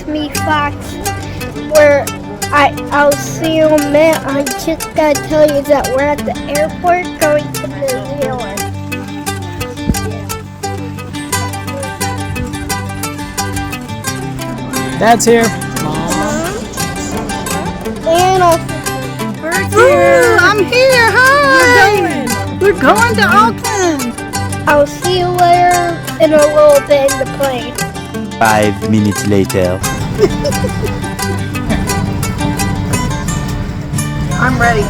with me, Fox, where I'll see you in a minute. I just gotta tell you that we're at the airport going to New Zealand. Dad's here. And Bert's here. I'm here. Hi. We're going to Auckland. I'll see you later in a little bit in the plane. 5 minutes later. I'm ready.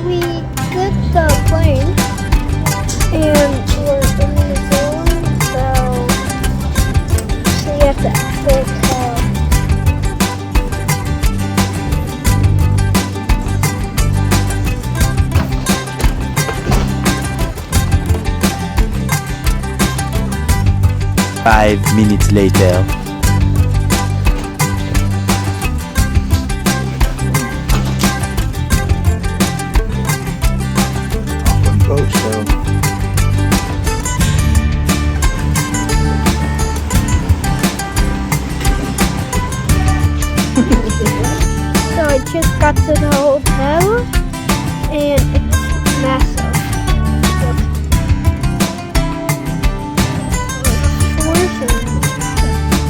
We got the plane and we're in New Zealand, so see you at the hotel. Five minutes later. Auckland Boat Show. So I just got to the hotel and it's massive.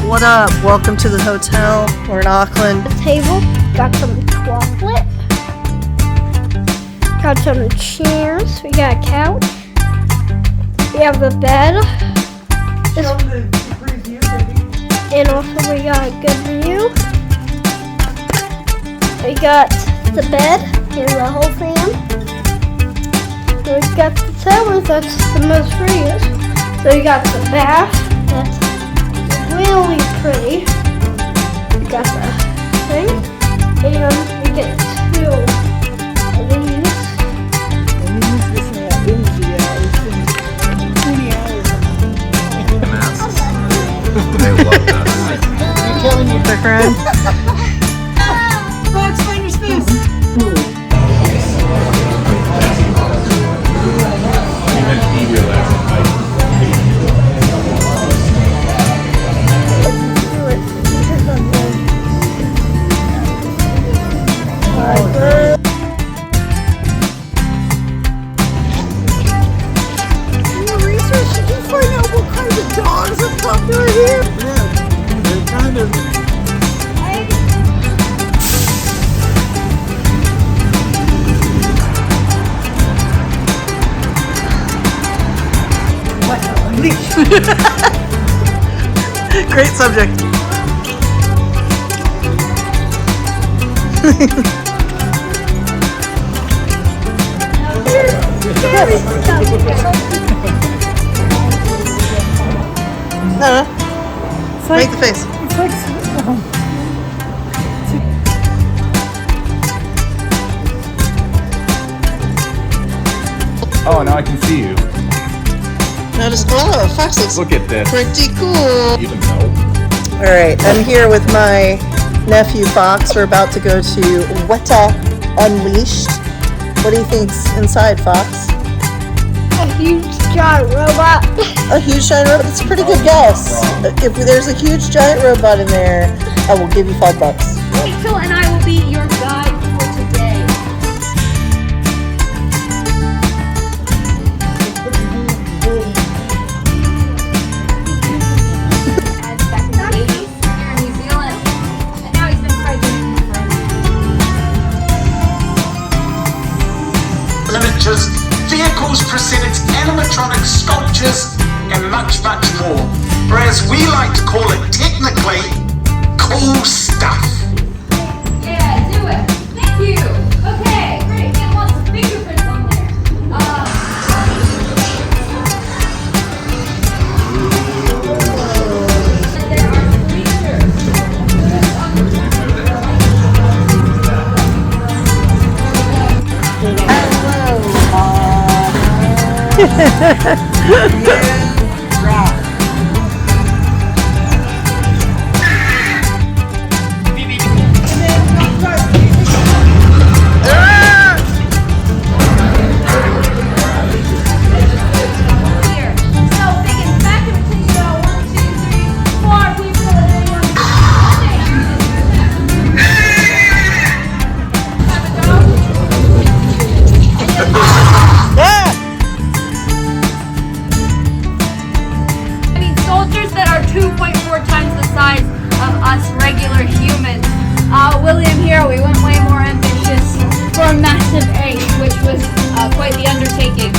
What up? Welcome to the hotel. We're in Auckland. The table, got some chocolate, got some chairs, we got a couch, we have the bed, and also we got a good view. We got the bed and the whole fan. And we got the towers, that's the most prettiest. So we got the bath, that's really pretty. We got the thing, and we get two of these. I love that. You're killing me, Bertrand. Fox, find your space. Great subject. Make the face. Oh, now I can see you. Now just, oh, Fox looks Look at this. pretty cool. You didn't know. All right, I'm here with my nephew Fox. We're about to go to Weta Unleashed. What do you think's inside, Fox? A huge giant robot. A huge giant robot. That's a pretty good guess. If there's a huge giant robot in there, I will give you $5. Rachel and I will be your guide for today. And back in the 80s here in New Zealand, and now he's been president for miniatures, vehicles, prosthetics, animatronics, sculptures, and much, much more. Whereas we like to call it technically cool stuff. Yeah, do it. Thank you. Okay, great. It wants some fingerprints on there. And there are bleachers. regular humans. William here, we went way more ambitious for a massive ape, which was quite the undertaking.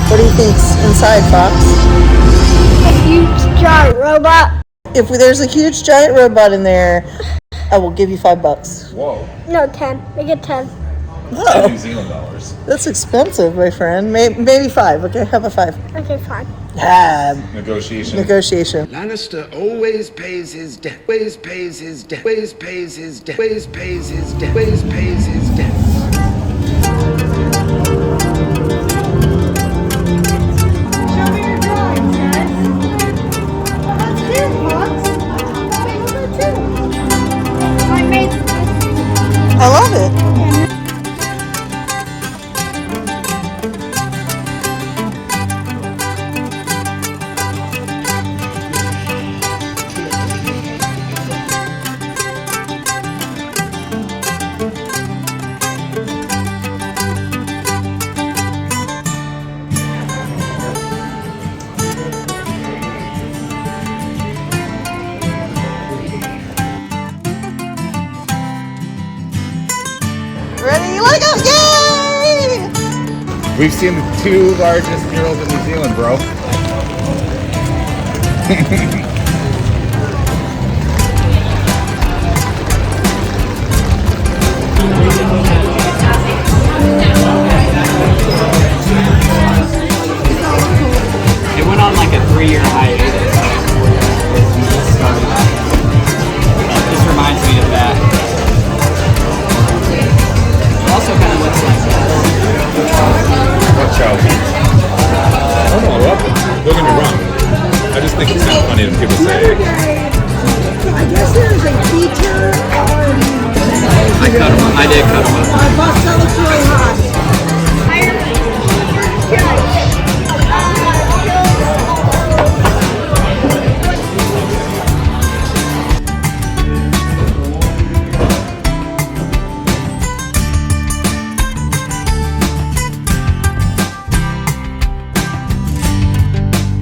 What do you think's inside, Fox? A huge giant robot. If there's a huge giant robot in there, I will give you $5. Whoa. No, 10. Make it 10. Oh, New Zealand dollars. that's expensive, my friend. Maybe 5. Okay, have a 5. Okay, fine. Ah, Negotiation. negotiation. Lannister always pays his debt. Always pays his debt. Always pays his debt. Always pays his debt. Always pays his debt. Show me your drawings, guys. Oh, that's cute, Fox. I made this. I love it. Ready? Let it go! Yay! We've seen the 2 largest murals in New Zealand, bro. It went on like a 3-year hiatus. This reminds me of that. It also kind of looks like that. Watch out. Oh no, I love it. Don't get me wrong. I just think it's kind of funny when people say, I guess there's a feature on I did cut them up. Prosthetics